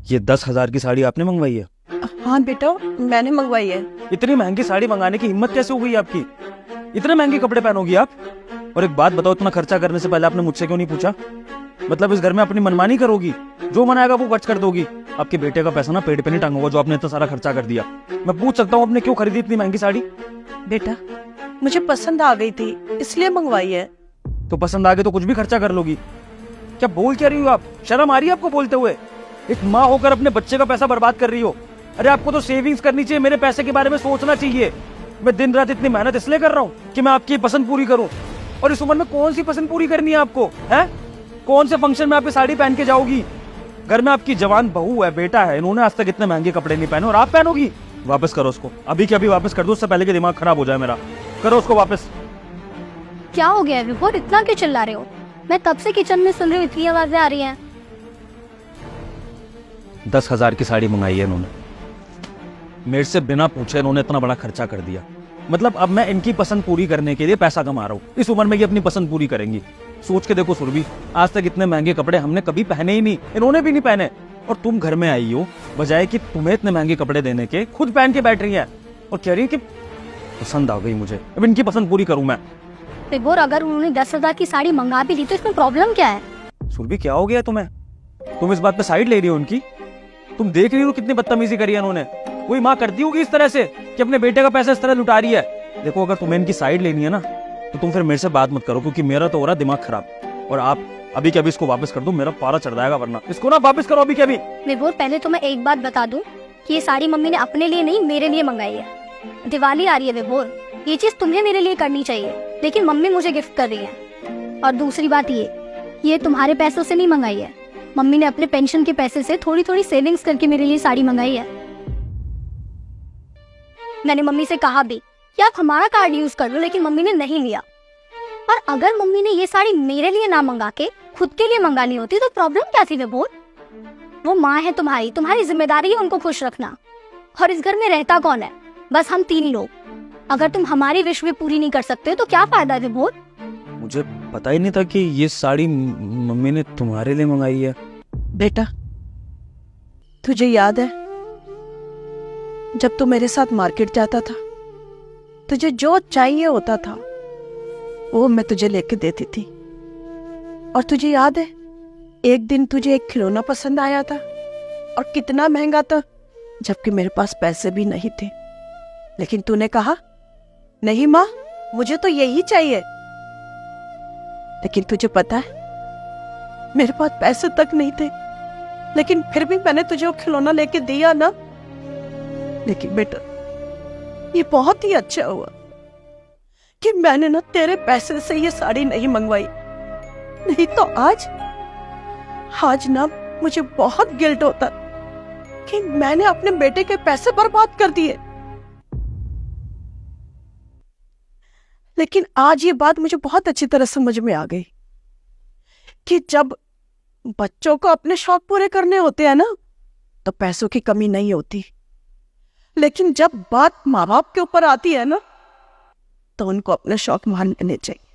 ये 10,000 की साड़ी आपने मंगवाई है? हाँ बेटा, मैंने मंगवाई है। इतनी महंगी साड़ी मंगाने की हिम्मत कैसे हो गई आपकी? इतने महंगे कपड़े पहनोगी आप? और एक बात बताओ, इतना खर्चा करने से पहले आपने मुझसे क्यों नहीं पूछा? मतलब इस घर में अपनी मनमानी करोगी, जो मन आएगा वो खर्च कर दोगी। आपके बेटे का पैसा ना पेट पे नहीं टांगूंगा, जो आपने इतना सारा खर्चा कर दिया। मैं पूछ सकता हूँ आपने क्यों खरीदी इतनी महंगी साड़ी? बेटा, मुझे पसंद आ गई थी इसलिए मंगवाई है। तो पसंद आ गई तो कुछ भी खर्चा कर लोगी? क्या बोल क्या रही हो आप? शर्म आ रही है आपको बोलते हुए? एक माँ होकर अपने बच्चे का पैसा बर्बाद कर रही हो। अरे आपको तो सेविंग्स करनी चाहिए, मेरे पैसे के बारे में सोचना चाहिए। मैं दिन रात इतनी मेहनत इसलिए कर रहा हूँ कि मैं आपकी पसंद पूरी करूँ। और इस उम्र में कौन सी पसंद पूरी करनी है आपको? है कौन से फंक्शन में आप ये साड़ी पहन के जाओगी? घर में आपकी जवान बहू है, बेटा है, इन्होंने आज तक इतने महंगे कपड़े नहीं पहने और आप पहनोगी? वापस करो उसको, अभी के अभी वापस कर दो, उससे पहले कि दिमाग खराब हो जाए मेरा। करो उसको वापस। क्या हो गया विभोर, इतना क्यों चिल्ला रहे हो? मैं तब से किचन में सुन रही हूँ, इतनी आवाजें आ रही हैं। 10,000 की साड़ी मंगाई है इन्होंने, मेरे से बिना पूछे इन्होंने इतना बड़ा खर्चा कर दिया। मतलब अब मैं इनकी पसंद पूरी करने के लिए पैसा कमा रहा हूँ। इस उम्र में ये अपनी पसंद पूरी करेंगी। सोच के देखो सुरभि, आज तक इतने महंगे कपड़े हमने कभी पहने ही नहीं, इन्होंने भी नहीं पहने। और तुम घर में आई हो, बजाय कि तुम्हें इतने महंगे कपड़े देने के खुद पहन के बैठ रही है और कह रही है कि पसंद आ गई मुझे, अब इनकी पसंद पूरी करूं मैं। विभोर, अगर उन्होंने 10,000 की साड़ी मंगा भी ली तो इसमें प्रॉब्लम क्या है? सुरभि क्या हो गया तुम्हें? तुम इस बात पे साइड ले रही हो उनकी? तुम देख रही हो कितनी बदतमीजी करी है इन्होंने? कोई माँ करती होगी इस तरह से कि अपने बेटे का पैसा इस तरह लुटा रही है? देखो, अगर तुम्हें इनकी साइड लेनी है ना तो तुम फिर मेरे से बात मत करो, क्योंकि मेरा तो हो रहा दिमाग खराब। और आप अभी के अभी इसको वापस कर दो, मेरा पारा चढ़ जाएगा वरना। इसको ना वापस करो अभी के अभी। विभोर, पहले तो मैं एक बात बता दूं कि ये साड़ी मम्मी ने अपने लिए नहीं मेरे लिए मंगाई है। दिवाली आ रही है विभोर, ये चीज तुम्हें मेरे लिए करनी चाहिए, लेकिन मम्मी मुझे गिफ्ट कर रही है। और दूसरी बात ये तुम्हारे पैसों से नहीं मंगाई है, मम्मी ने अपने पेंशन के पैसे से थोड़ी थोड़ी सेविंग्स करके मेरे लिए साड़ी मंगाई है। मैंने मम्मी से कहा भी कि आप हमारा कार्ड यूज कर लो, लेकिन मम्मी ने नहीं लिया। और अगर मम्मी ने ये साड़ी मेरे लिए ना मंगा के खुद के लिए मंगानी होती तो प्रॉब्लम क्या थी विभोर? वो माँ है तुम्हारी जिम्मेदारी है उनको खुश रखना। और इस घर में रहता कौन है? बस हम 3 लोग। अगर तुम हमारी विश भी पूरी नहीं कर सकते तो क्या फायदा है विभोर? मुझे पता ही नहीं था कि ये साड़ी मम्मी ने तुम्हारे लिए मंगाई है। बेटा, तुझे याद है जब तू मेरे साथ मार्केट जाता था, तुझे जो चाहिए होता था वो मैं तुझे लेके देती थी। और तुझे याद है एक दिन तुझे एक खिलौना पसंद आया था, और कितना महंगा था, जबकि मेरे पास पैसे भी नहीं थे। लेकिन तूने कहा नहीं माँ, मुझे तो यही चाहिए। लेकिन तुझे पता है मेरे पास पैसे तक नहीं थे, लेकिन फिर भी मैंने तुझे वो खिलौना लेके दिया ना। लेकिन बेटा, ये बहुत ही अच्छा हुआ कि मैंने ना तेरे पैसे से ये साड़ी नहीं मंगवाई, नहीं तो आज ना मुझे बहुत गिल्ट होता कि मैंने अपने बेटे के पैसे बर्बाद कर दिए। लेकिन आज ये बात मुझे बहुत अच्छी तरह समझ में आ गई कि जब बच्चों को अपने शौक पूरे करने होते हैं ना तो पैसों की कमी नहीं होती, लेकिन जब बात माँ बाप के ऊपर आती है ना तो उनको अपने शौक मान लेने चाहिए।